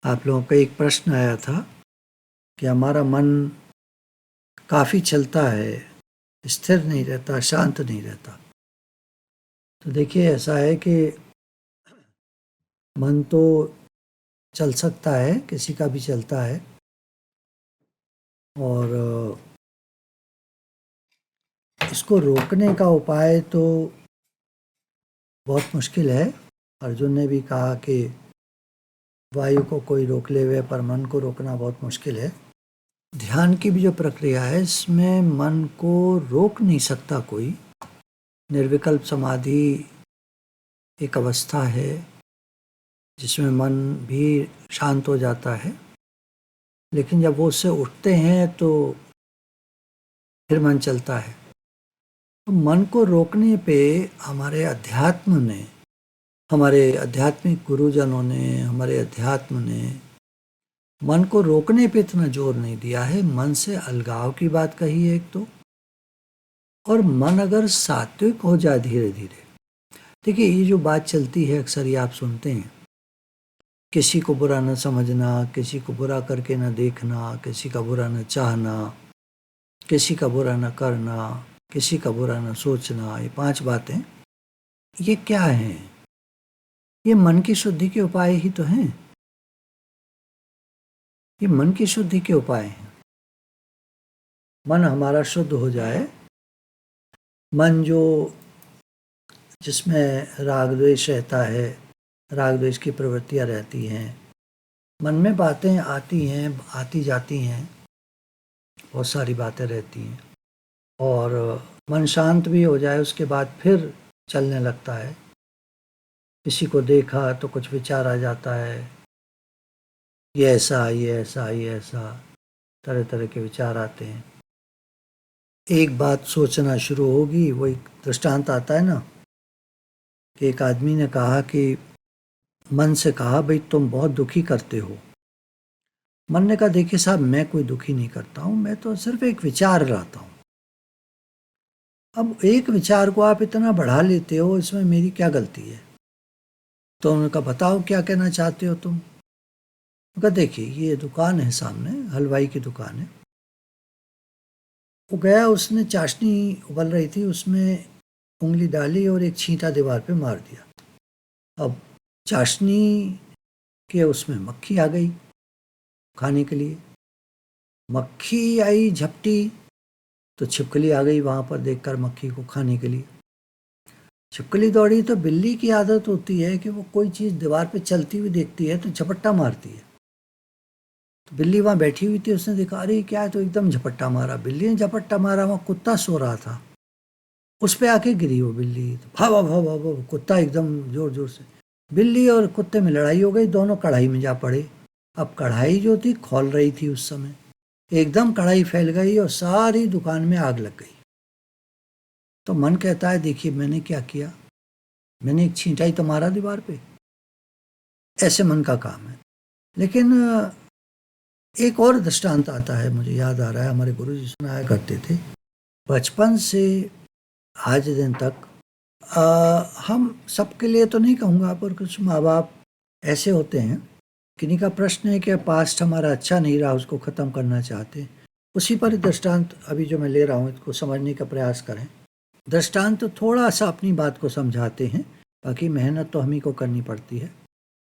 आप लोगों का एक प्रश्न आया था कि हमारा मन काफ़ी चलता है, स्थिर नहीं रहता, शांत नहीं रहता। तो देखिए ऐसा है कि मन तो चल सकता है, किसी का भी चलता है और इसको रोकने का उपाय तो बहुत मुश्किल है। अर्जुन ने भी कहा कि वायु को कोई रोक ले वे, पर मन को रोकना बहुत मुश्किल है। ध्यान की भी जो प्रक्रिया है इसमें मन को रोक नहीं सकता कोई। निर्विकल्प समाधि एक अवस्था है जिसमें मन भी शांत हो जाता है, लेकिन जब वो उससे उठते हैं तो फिर मन चलता है। तो मन को रोकने पे हमारे अध्यात्म ने, हमारे आध्यात्मिक गुरुजनों ने, हमारे अध्यात्म ने मन को रोकने पे इतना जोर नहीं दिया है। मन से अलगाव की बात कही है एक तो, और मन अगर सात्विक हो जाए धीरे धीरे। देखिए ये जो बात चलती है अक्सर ये आप सुनते हैं, किसी को बुरा न समझना, किसी को बुरा करके न देखना, किसी का बुरा न चाहना, किसी का बुरा न करना, किसी का बुरा न सोचना। ये 5 बातें, ये क्या हैं? ये मन की शुद्धि के उपाय ही तो हैं। ये मन की शुद्धि के उपाय हैं। मन हमारा शुद्ध हो जाए, मन जो जिसमें राग द्वेष रहता है, राग द्वेष की प्रवृत्तियाँ रहती हैं, मन में बातें आती हैं, आती जाती हैं, बहुत सारी बातें रहती हैं, और मन शांत भी हो जाए उसके बाद फिर चलने लगता है। किसी को देखा तो कुछ विचार आ जाता है, ये ऐसा, ये ऐसा, ये ऐसा, तरह तरह के विचार आते हैं। एक बात सोचना शुरू होगी, वो एक दृष्टांत आता है ना कि एक आदमी ने कहा कि मन से कहा, भाई तुम बहुत दुखी करते हो। मन ने कहा, देखिए साहब मैं कोई दुखी नहीं करता हूँ, मैं तो सिर्फ एक विचार लाता हूँ। अब एक विचार को आप इतना बढ़ा लेते हो, इसमें मेरी क्या गलती है? तो उन्होंने कहा, बताओ क्या कहना चाहते हो तुम? कहा, देखिए ये दुकान है सामने, हलवाई की दुकान है। वो गया, उसने चाशनी उबल रही थी, उसमें उंगली डाली और एक छींटा दीवार पे मार दिया। अब चाशनी के उसमें मक्खी आ गई खाने के लिए। मक्खी आई झपटी तो छिपकली आ गई वहाँ पर देखकर मक्खी को खाने के लिए। छिपकली दौड़ी तो बिल्ली की आदत होती है कि वो कोई चीज़ दीवार पे चलती हुई देखती है तो झपट्टा मारती है। तो बिल्ली वहाँ बैठी हुई थी, उसने देखा अरे क्या है, तो एकदम झपट्टा मारा। बिल्ली ने झपट्टा मारा, वहाँ कुत्ता सो रहा था, उस पर आके गिरी वो बिल्ली। तो भाव भाव भाव भाव कुत्ता एकदम जोर जोर से, बिल्ली और कुत्ते में लड़ाई हो गई, दोनों कढ़ाई में जा पड़े। अब कढ़ाई जो थी खौल रही थी उस समय, एकदम कढ़ाई फैल गई और सारी दुकान में आग लग गई। तो मन कहता है, देखिए मैंने क्या किया, मैंने एक छींटा ही तो मारा दीवार पे। ऐसे मन का काम है। लेकिन एक और दृष्टांत आता है, मुझे याद आ रहा है, हमारे गुरु जी सुनाया करते थे। बचपन से आज दिन तक हम सबके लिए तो नहीं कहूँगा, पर कुछ माँ बाप ऐसे होते हैं, किन्हीं का प्रश्न है कि पास्ट हमारा अच्छा नहीं रहा, उसको ख़त्म करना चाहते हैं। उसी पर दृष्टांत अभी जो मैं ले रहा हूँ, इसको समझने का प्रयास करें। दृष्टांत तो थोड़ा सा अपनी बात को समझाते हैं, बाकी मेहनत तो हम ही को करनी पड़ती है।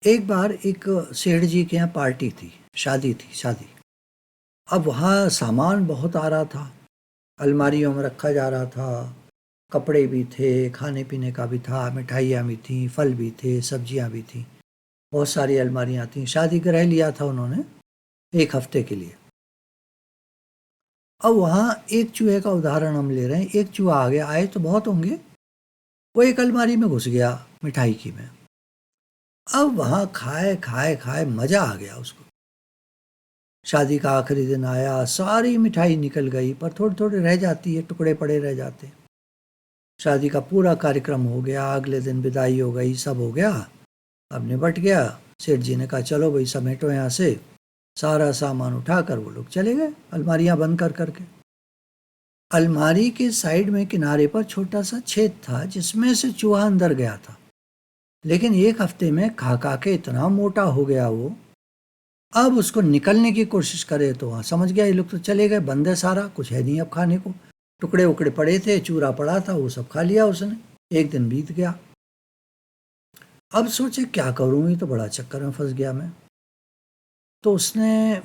एक बार एक सेठ जी के यहाँ पार्टी थी, शादी थी, शादी। अब वहाँ सामान बहुत आ रहा था, अलमारियों में रखा जा रहा था, कपड़े भी थे, खाने पीने का भी था, मिठाइयाँ भी थीं, फल भी थे, सब्जियाँ भी थीं, बहुत सारी अलमारियाँ थीं। शादी गृह लिया था उन्होंने 1 हफ्ते के लिए। अब वहाँ एक चूहे का उदाहरण हम ले रहे हैं। एक चूहा आ गया, आए तो बहुत होंगे, वो एक अलमारी में घुस गया मिठाई की में। अब वहाँ खाए खाए खाए मज़ा आ गया उसको। शादी का आखिरी दिन आया, सारी मिठाई निकल गई, पर थोड़ी थोड़ी रह जाती है, टुकड़े पड़े रह जाते। शादी का पूरा कार्यक्रम हो गया, अगले दिन विदाई हो गई, सब हो गया, अब निपट गया। सेठ जी ने कहा चलो भाई समेटो यहाँ से। सारा सामान उठाकर वो लोग चले गए, अलमारियाँ बंद कर करके। अलमारी के साइड में किनारे पर छोटा सा छेद था जिसमें से चूहा अंदर गया था, लेकिन 1 हफ्ते में खा खा के इतना मोटा हो गया वो अब उसको निकलने की कोशिश करे तो वहाँ समझ गया ये लोग तो चले गए, बंद है सारा, कुछ है नहीं अब खाने को। टुकड़े उकड़े पड़े थे, चूरा पड़ा था, वो सब खा लिया उसने। एक दिन बीत गया। अब सोचे क्या करूँ, ये तो बड़ा चक्कर में फंस गया मैं। तो उसने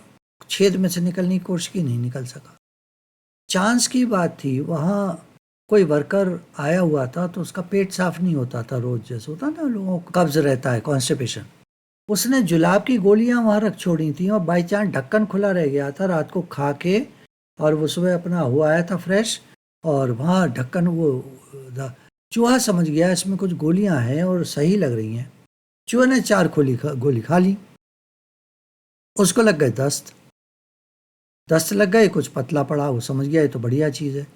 छेद में से निकलने की कोशिश की, नहीं निकल सका। चांस की बात थी, वहाँ कोई वर्कर आया हुआ था तो उसका पेट साफ नहीं होता था रोज, जैसे होता ना लोगों को कब्ज रहता है, कॉन्स्टिपेशन। उसने जुलाब की गोलियां वहां रख छोड़ी थी और बाई चांस ढक्कन खुला रह गया था रात को खा के, और वो सुबह अपना हुआ आया था फ्रेश, और वहाँ ढक्कन वो चूहा समझ गया इसमें कुछ गोलियां हैं और सही लग रही हैं। चूहे ने 4 गोली खा ली। उसको लग गए दस्त। दस्त लग गए, कुछ पतला पड़ा, वो समझ गया ये तो बढ़िया चीज़ है।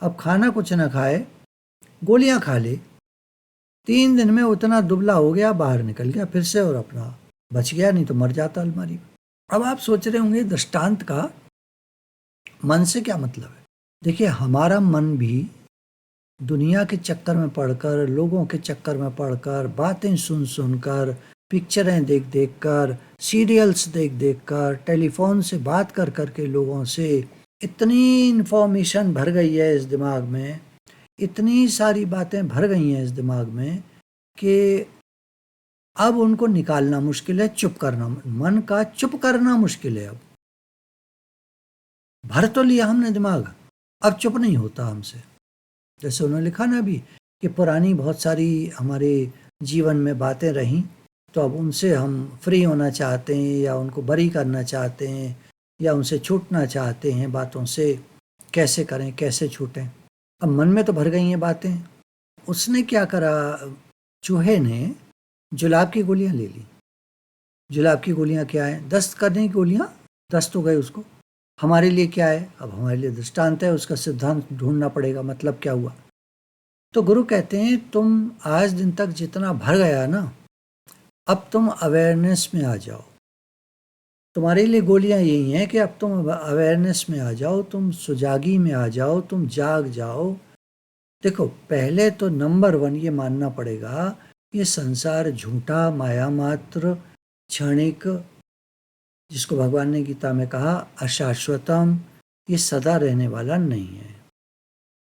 अब खाना कुछ ना खाए, गोलियां खा ले, 3 दिन में उतना दुबला हो गया, बाहर निकल गया फिर से और अपना बच गया, नहीं तो मर जाता अलमारी में। अब आप सोच रहे होंगे दृष्टांत का मन से क्या मतलब है। देखिए, हमारा मन भी दुनिया के चक्कर में पड़कर, लोगों के चक्कर में पड़कर, बातें सुन सुनकर, पिक्चरें देख देख कर, सीरियल्स देख देख कर, टेलीफोन से बात कर कर के लोगों से इतनी इन्फॉर्मेशन भर गई है इस दिमाग में, इतनी सारी बातें भर गई हैं इस दिमाग में कि अब उनको निकालना मुश्किल है, चुप करना, मन का चुप करना मुश्किल है। अब भर तो लिया हमने दिमाग, अब चुप नहीं होता हमसे। जैसे उन्होंने लिखा ना अभी कि पुरानी बहुत सारी हमारे जीवन में बातें रहीं, तो अब उनसे हम फ्री होना चाहते हैं या उनको बरी करना चाहते हैं या उनसे छूटना चाहते हैं बातों से। कैसे करें, कैसे छूटें। अब मन में तो भर गई हैं बातें। उसने क्या करा, चूहे ने जुलाब की गोलियां ले ली। जुलाब की गोलियां क्या है, दस्त करने की गोलियां, दस्त हो गए उसको। हमारे लिए क्या है, अब हमारे लिए दृष्टांत है, उसका सिद्धांत ढूंढना पड़ेगा, मतलब क्या हुआ। तो गुरु कहते हैं तुम आज दिन तक जितना भर गया ना, अब तुम अवेयरनेस में आ जाओ। तुम्हारे लिए गोलियां यही हैं कि अब तुम अवेयरनेस में आ जाओ, तुम सुजागी में आ जाओ, तुम जाग जाओ। देखो, पहले तो नंबर 1 ये मानना पड़ेगा, ये संसार झूठा, माया मात्र, क्षणिक, जिसको भगवान ने गीता में कहा अशाश्वतम, ये सदा रहने वाला नहीं है।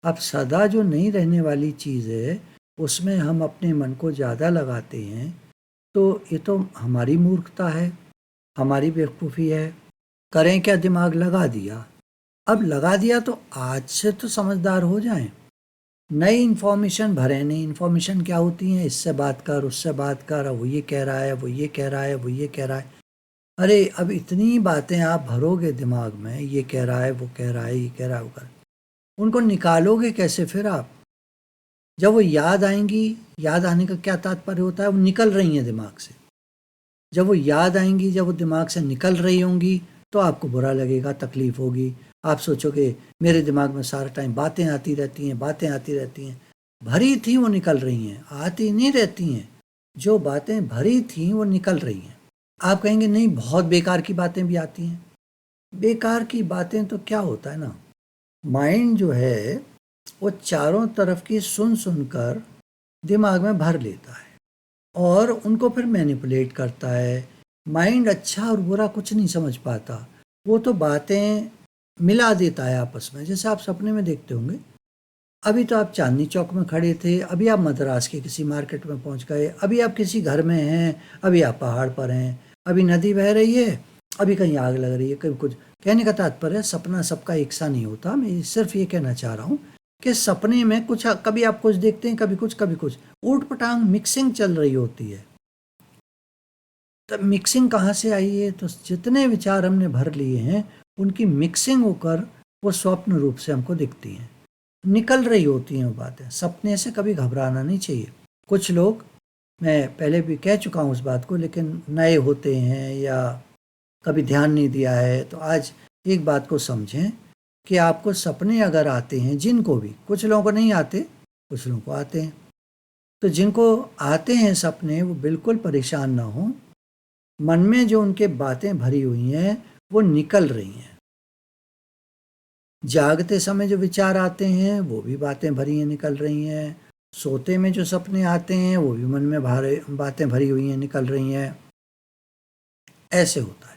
अब सदा जो नहीं रहने वाली चीज़ है, उसमें हम अपने मन को ज़्यादा लगाते हैं, तो ये तो हमारी मूर्खता है, हमारी बेवकूफ़ी है। करें क्या, दिमाग लगा दिया। अब लगा दिया तो आज से तो समझदार हो जाएं। नई इन्फॉर्मेशन भरें। नई इन्फॉर्मेशन क्या होती है, इससे बात कर, उससे बात कर, वो ये कह रहा है, वो ये कह रहा है, वो ये कह रहा है। अरे अब इतनी बातें आप भरोगे दिमाग में, ये कह रहा है, वो कह रहा है, ये कह रहा है, वो कर, उनको निकालोगे कैसे फिर आप। जब वो याद आएंगी, याद आने का क्या तात्पर्य होता है, वो निकल रही हैं दिमाग से। जब वो याद आएंगी, जब वो दिमाग से निकल रही होंगी, तो आपको बुरा लगेगा, तकलीफ होगी। आप सोचोगे मेरे दिमाग में सारा टाइम बातें आती रहती हैं, बातें आती रहती हैं। भरी थी वो निकल रही हैं, आती नहीं रहती हैं। जो बातें भरी थी वो निकल रही हैं। आप कहेंगे नहीं, बहुत बेकार की बातें भी आती हैं। बेकार की बातें तो क्या होता है ना, माइंड जो है वो चारों तरफ की सुन सुनकर दिमाग में भर लेता है और उनको फिर मैनिपुलेट करता है। माइंड अच्छा और बुरा कुछ नहीं समझ पाता, वो तो बातें मिला देता है आपस में। जैसे आप सपने में देखते होंगे, अभी तो आप चांदनी चौक में खड़े थे, अभी आप मद्रास के किसी मार्केट में पहुंच गए, अभी आप किसी घर में हैं, अभी आप पहाड़ पर हैं, अभी नदी बह रही है, अभी कहीं आग लग रही है, कभी कुछ। कहने का तात्पर्य सपना सबका एक सा नहीं होता। मैं सिर्फ ये कहना चाह रहा हूँ कि सपने में कुछ, कभी आप कुछ देखते हैं, कभी कुछ, कभी कुछ, ऊट पटांग मिक्सिंग चल रही होती है। तब मिक्सिंग कहाँ से आई है, तो जितने विचार हमने भर लिए हैं उनकी मिक्सिंग होकर वो स्वप्न रूप से हमको दिखती हैं, निकल रही होती हैं वो बातें। सपने से कभी घबराना नहीं चाहिए। कुछ लोग, मैं पहले भी कह चुका हूँ उस बात को, लेकिन नए होते हैं या कभी ध्यान नहीं दिया है, तो आज एक बात को समझें कि आपको सपने अगर आते हैं, जिनको भी, कुछ लोगों को नहीं आते, कुछ लोगों को आते हैं, तो जिनको आते हैं सपने, वो बिल्कुल परेशान ना हो। मन में जो उनके बातें भरी हुई हैं वो निकल रही हैं। जागते समय जो विचार आते हैं वो भी बातें भरी हैं, निकल रही हैं। सोते में जो सपने आते हैं वो भी मन में भारे बातें भरी हुई हैं, निकल रही हैं। ऐसे होता है।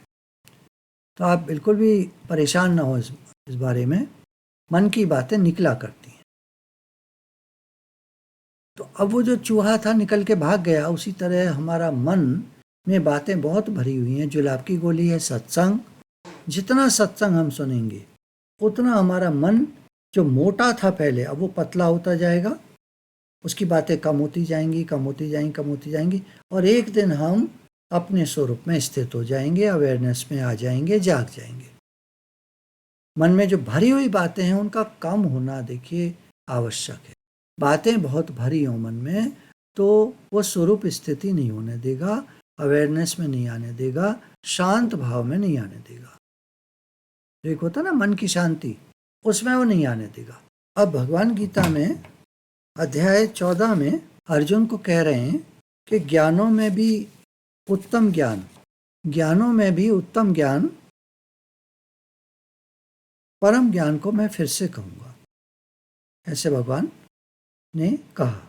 तो आप बिल्कुल भी परेशान ना हो इस बारे में, मन की बातें निकला करती हैं। तो अब वो जो चूहा था निकल के भाग गया, उसी तरह हमारा मन में बातें बहुत भरी हुई हैं। जुलाब की गोली है सत्संग। जितना सत्संग हम सुनेंगे उतना हमारा मन जो मोटा था पहले, अब वो पतला होता जाएगा। उसकी बातें कम होती जाएंगी, कम होती जाएंगी, कम होती जाएंगी, और एक दिन हम अपने स्वरूप में स्थित हो जाएंगे, अवेयरनेस में आ जाएंगे, जाग जाएंगे। मन में जो भरी हुई बातें हैं उनका कम होना देखिए आवश्यक है। बातें बहुत भरी हों मन में तो वो स्वरूप स्थिति नहीं होने देगा, अवेयरनेस में नहीं आने देगा, शांत भाव में नहीं आने देगा। एक होता ना मन की शांति, उसमें वो नहीं आने देगा। अब भगवान गीता में अध्याय 14 में अर्जुन को कह रहे हैं कि ज्ञानों में भी उत्तम ज्ञान, ज्ञानों में भी उत्तम ज्ञान, परम ज्ञान को मैं फिर से कहूँगा, ऐसे भगवान ने कहा।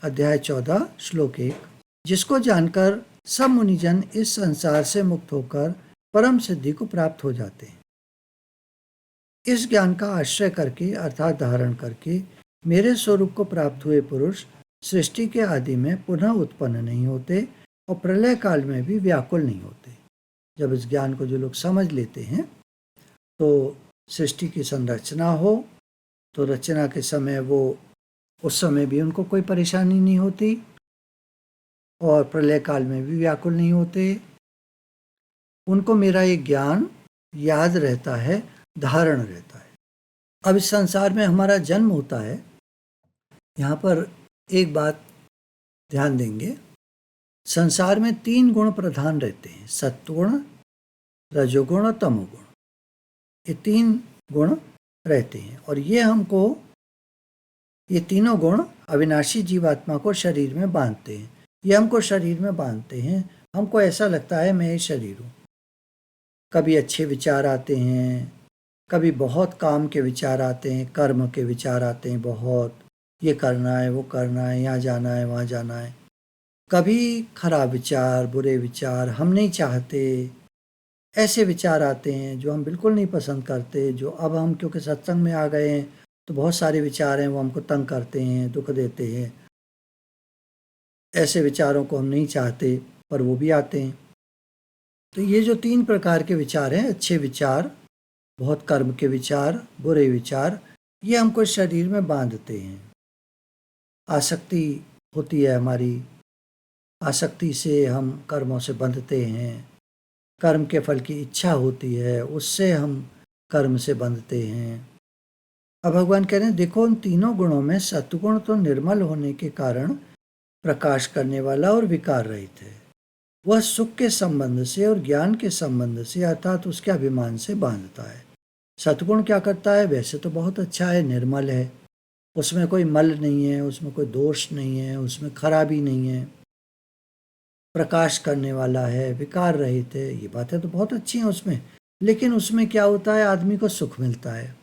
अध्याय 14 श्लोक 1, जिसको जानकर सब मुनिजन इस संसार से मुक्त होकर परम सिद्धि को प्राप्त हो जाते हैं। इस ज्ञान का आश्रय करके अर्थात धारण करके मेरे स्वरूप को प्राप्त हुए पुरुष सृष्टि के आदि में पुनः उत्पन्न नहीं होते और प्रलय काल में भी व्याकुल नहीं होते। जब इस ज्ञान को जो लोग समझ लेते हैं तो सृष्टि की संरचना हो तो रचना के समय वो उस समय भी उनको कोई परेशानी नहीं होती और प्रलय काल में भी व्याकुल नहीं होते। उनको मेरा ये ज्ञान याद रहता है, धारण रहता है। अब इस संसार में हमारा जन्म होता है। यहाँ पर एक बात ध्यान देंगे, संसार में 3 गुण प्रधान रहते हैं, सत्वगुण, रजोगुण और तमोगुण। ये 3 गुण रहते हैं और ये तीनों गुण अविनाशी जीवात्मा को शरीर में बांधते हैं। ये हमको शरीर में बांधते हैं। हमको ऐसा लगता है मैं ये शरीर हूँ। कभी अच्छे विचार आते हैं, कभी बहुत काम के विचार आते हैं, कर्म के विचार आते हैं, बहुत ये करना है, वो करना है, यहाँ जाना है, वहाँ जाना है। कभी खराब विचार, बुरे विचार, हम नहीं चाहते, ऐसे विचार आते हैं जो हम बिल्कुल नहीं पसंद करते। जो अब हम क्योंकि सत्संग में आ गए हैं तो बहुत सारे विचार हैं वो हमको तंग करते हैं, दुख देते हैं। ऐसे विचारों को हम नहीं चाहते पर वो भी आते हैं। तो ये जो 3 प्रकार के विचार हैं, अच्छे विचार, बहुत कर्म के विचार, बुरे विचार, ये हमको शरीर में बांधते हैं। आसक्ति होती है हमारी, आसक्ति से हम कर्मों से बंधते हैं। कर्म के फल की इच्छा होती है, उससे हम कर्म से बंधते हैं। अब भगवान कह रहे हैं देखो उन तीनों गुणों में सत्वगुण तो निर्मल होने के कारण प्रकाश करने वाला और विकार रहित है। वह सुख के संबंध से और ज्ञान के संबंध से अर्थात उसके अभिमान से बांधता है। सत्गुण क्या करता है? वैसे तो बहुत अच्छा है, निर्मल है, उसमें कोई मल नहीं है, उसमें कोई दोष नहीं है, उसमें खराबी नहीं है, प्रकाश करने वाला है, विकार रहित है। ये बातें तो बहुत अच्छी हैं उसमें। लेकिन उसमें क्या होता है? आदमी को सुख मिलता है।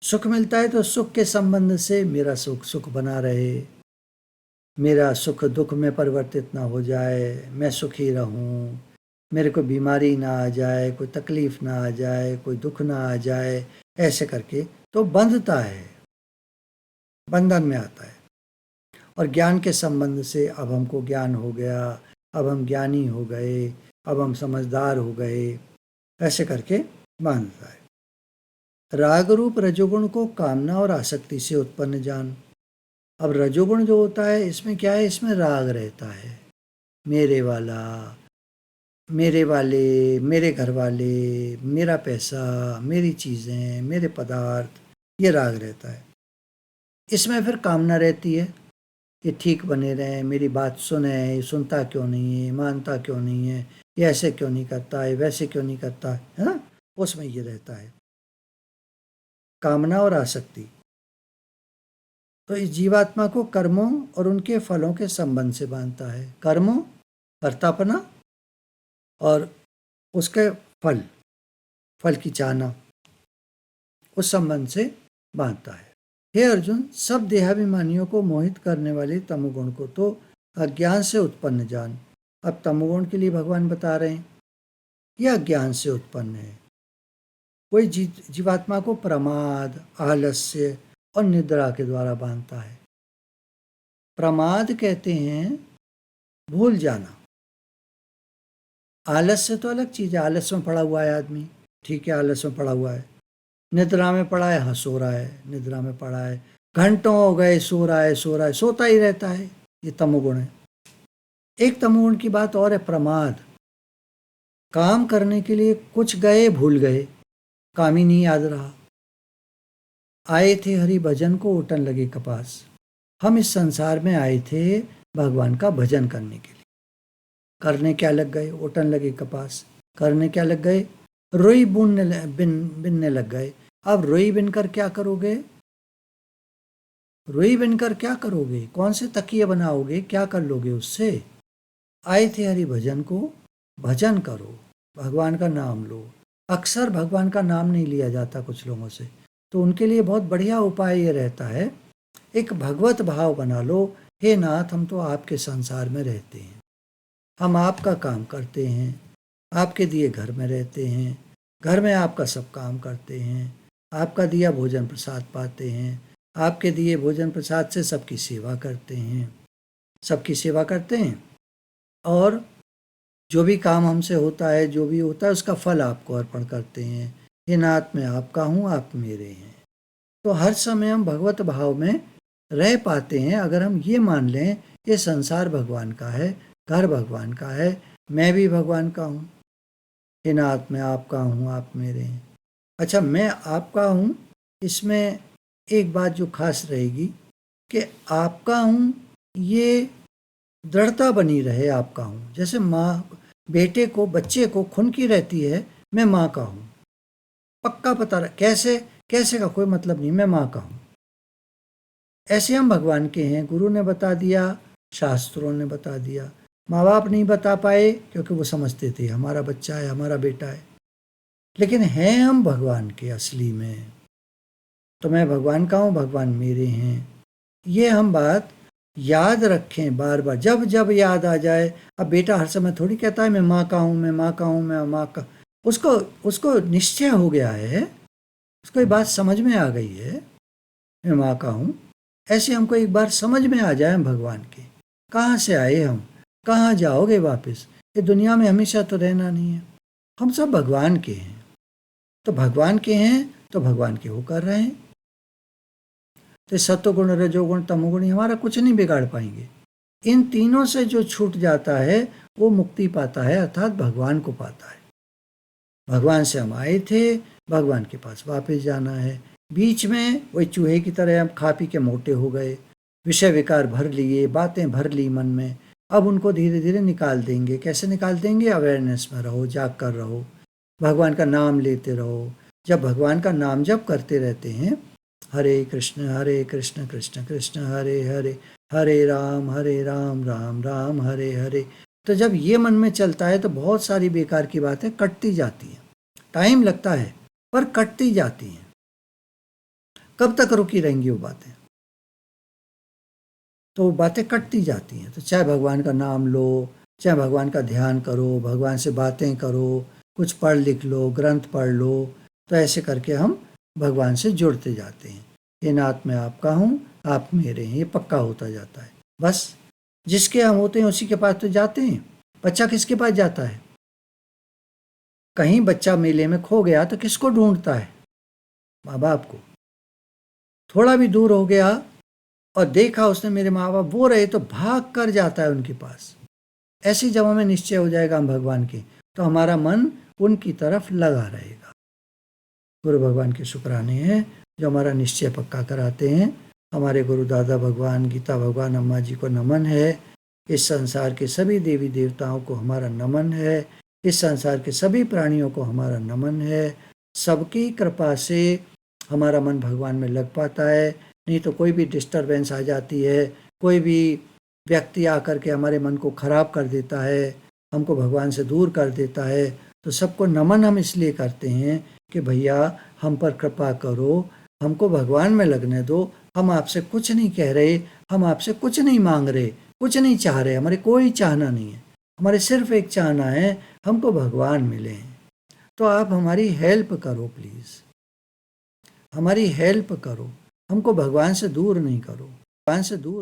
सुख मिलता है तो सुख के संबंध से मेरा सुख सुख बना रहे, मेरा सुख दुख में परिवर्तित ना हो जाए, मैं सुखी रहूं, मेरे को बीमारी ना आ जाए, कोई तकलीफ ना आ जाए, कोई दुख ना आ जाए, ऐसे करके तो बंधता है, बंधन में आता है। और ज्ञान के संबंध से अब हमको ज्ञान हो गया, अब हम ज्ञानी हो गए, अब हम समझदार हो गए, ऐसे करके बांधता है। राग रूप रजोगुण को कामना और आसक्ति से उत्पन्न जान। अब रजोगुण जो होता है इसमें क्या है? इसमें राग रहता है, मेरे वाला, मेरे वाले, मेरे घर वाले, मेरा पैसा, मेरी चीज़ें, मेरे पदार्थ, ये राग रहता है। इसमें फिर कामना रहती है, ये ठीक बने रहें, मेरी बात सुने, ये सुनता क्यों नहीं है, मानता क्यों नहीं है, ये ऐसे क्यों नहीं करता है, वैसे क्यों नहीं करता है ना, उसमें ये रहता है कामना और आसक्ति। तो इस जीवात्मा को कर्मों और उनके फलों के संबंध से बांधता है। कर्मों, कर्तापना, और उसके फल, फल की चाहना, उस संबंध से बांधता है। हे अर्जुन, सब देहाभिमानियों को मोहित करने वाले तमोगुण को तो अज्ञान से उत्पन्न जान। अब तमोगुण के लिए भगवान बता रहे हैं यह अज्ञान से उत्पन्न है। कोई जीवात्मा को प्रमाद, आलस्य और निद्रा के द्वारा बांधता है। प्रमाद कहते हैं भूल जाना। आलस्य तो अलग चीज़ है, आलस्य में पड़ा हुआ है आदमी, ठीक है, आलस्य में पड़ा हुआ है। निद्रा में पड़ा है, हाँ सो रहा है, निद्रा में पड़ा है, घंटों हो गए सो रहा है, सोता ही रहता है, ये तमोगुण है। एक तमोगुण की बात और है, प्रमाद। काम करने के लिए कुछ गए, भूल गए, काम ही नहीं याद रहा। आए थे हरि भजन को, उठन लगे कपास। हम इस संसार में आए थे भगवान का भजन करने के लिए। करने क्या लग गए? उठन लगे कपास। करने क्या लग गए? रोई बिनने लग गए। अब रोई बिनकर क्या करोगे? रोई बिनकर क्या करोगे? कौन से तकिए बनाओगे? क्या कर लोगे उससे? आए थे हरि भजन को, भजन करो, भगवान का नाम लो। अक्सर भगवान का नाम नहीं लिया जाता कुछ लोगों से, तो उनके लिए बहुत बढ़िया उपाय ये रहता है, एक भगवत भाव बना लो। हे नाथ, हम तो आपके संसार में रहते हैं, हम आपका काम करते हैं, आपके दिए घर में रहते हैं, घर में आपका सब काम करते हैं, आपका दिया भोजन प्रसाद पाते हैं, आपके दिए भोजन प्रसाद से सबकी सेवा करते हैं, सबकी सेवा करते हैं, और जो भी काम हमसे होता है, जो भी होता है, उसका फल आपको अर्पण करते हैं। हे नाथ, मैं आपका हूँ, आप मेरे हैं। तो हर समय हम भगवत भाव में रह पाते हैं अगर हम ये मान लें ये संसार भगवान का है, घर भगवान का है, मैं भी भगवान का हूँ। हे नाथ, मैं आपका हूँ, आप मेरे हैं। अच्छा, मैं आपका हूँ, इसमें एक बात जो खास रहेगी कि आपका हूँ ये दृढ़ता बनी रहे, आपका हूँ। जैसे माँ बेटे को, बच्चे को खुन की रहती है, मैं माँ का हूँ, पक्का पता रहे, कैसे कैसे का कोई मतलब नहीं, मैं माँ का हूँ। ऐसे हम भगवान के हैं, गुरु ने बता दिया, शास्त्रों ने बता दिया। माँ बाप नहीं बता पाए क्योंकि वो समझते थे हमारा बच्चा है, हमारा बेटा है, लेकिन हैं हम भगवान के असली में। तो मैं भगवान का हूँ, भगवान मेरे हैं, ये हम बात याद रखें बार बार, जब जब याद आ जाए। अब बेटा हर समय थोड़ी कहता है मैं माँ का हूँ, मैं माँ का हूँ, मैं माँ का, उसको उसको निश्चय हो गया है, उसको ये बात समझ में आ गई है, मैं माँ का हूँ। ऐसे हमको एक बार समझ में आ जाए हम भगवान के, कहाँ से आए हम, कहाँ जाओगे वापस, ये दुनिया में हमेशा तो रहना नहीं है, हम सब भगवान के हैं। तो भगवान के हैं तो भगवान के होकर रहे हैं। तो सत्वगुण, रजोगुण, तमोगुण हमारा कुछ नहीं बिगाड़ पाएंगे। इन तीनों से जो छूट जाता है वो मुक्ति पाता है, अर्थात भगवान को पाता है। भगवान से हम आए थे, भगवान के पास वापस जाना है। बीच में वही चूहे की तरह हम खा पी के मोटे हो गए, विषय विकार भर लिए, बातें भर ली मन में, अब उनको धीरे धीरे निकाल देंगे। कैसे निकाल देंगे? अवेयरनेस में रहो, जाग कर रहो, भगवान का नाम लेते रहो। जब भगवान का नाम जप करते रहते हैं, हरे कृष्ण कृष्ण कृष्ण हरे हरे, हरे राम राम राम हरे हरे, तो जब ये मन में चलता है तो बहुत सारी बेकार की बातें कटती जाती हैं। टाइम लगता है पर कटती जाती हैं। कब तक रुकी रहेंगी वो बातें? तो वो बातें कटती जाती हैं। तो चाहे भगवान का नाम लो, चाहे भगवान का ध्यान करो, भगवान से बातें करो, कुछ पढ़ लिख लो, ग्रंथ पढ़ लो, तो ऐसे करके हम भगवान से जुड़ते जाते हैं। हे नाथ, मैं आपका हूँ, आप मेरे हैं, ये पक्का होता जाता है। बस जिसके हम होते हैं उसी के पास तो जाते हैं। बच्चा किसके पास जाता है? कहीं बच्चा मेले में खो गया तो किसको ढूंढता है? माँ बाप को। थोड़ा भी दूर हो गया और देखा उसने मेरे माँ बाप वो रहे तो भाग कर जाता है उनके पास। ऐसे जब हमें निश्चय हो जाएगा हम भगवान के, तो हमारा मन उनकी तरफ लगा रहेगा। गुरु भगवान के शुक्राने हैं जो हमारा निश्चय पक्का कराते हैं। हमारे गुरु दादा भगवान, गीता भगवान, अम्मा जी को नमन है। इस संसार के सभी देवी देवताओं को हमारा नमन है। इस संसार के सभी प्राणियों को हमारा नमन है। सबकी कृपा से हमारा मन भगवान में लग पाता है, नहीं तो कोई भी डिस्टरबेंस आ जाती है, कोई भी व्यक्ति आकर के हमारे मन को खराब कर देता है, हमको भगवान से दूर कर देता है। तो सबको नमन हम इसलिए करते हैं कि भैया हम पर कृपा करो, हमको भगवान में लगने दो। हम आपसे कुछ नहीं कह रहे, हम आपसे कुछ नहीं मांग रहे, कुछ नहीं चाह रहे, हमारे कोई चाहना नहीं है। हमारे सिर्फ एक चाहना है, हमको भगवान मिले। तो आप हमारी हेल्प करो प्लीज़, हमारी हेल्प करो, हमको भगवान से दूर नहीं करो, भगवान से दूर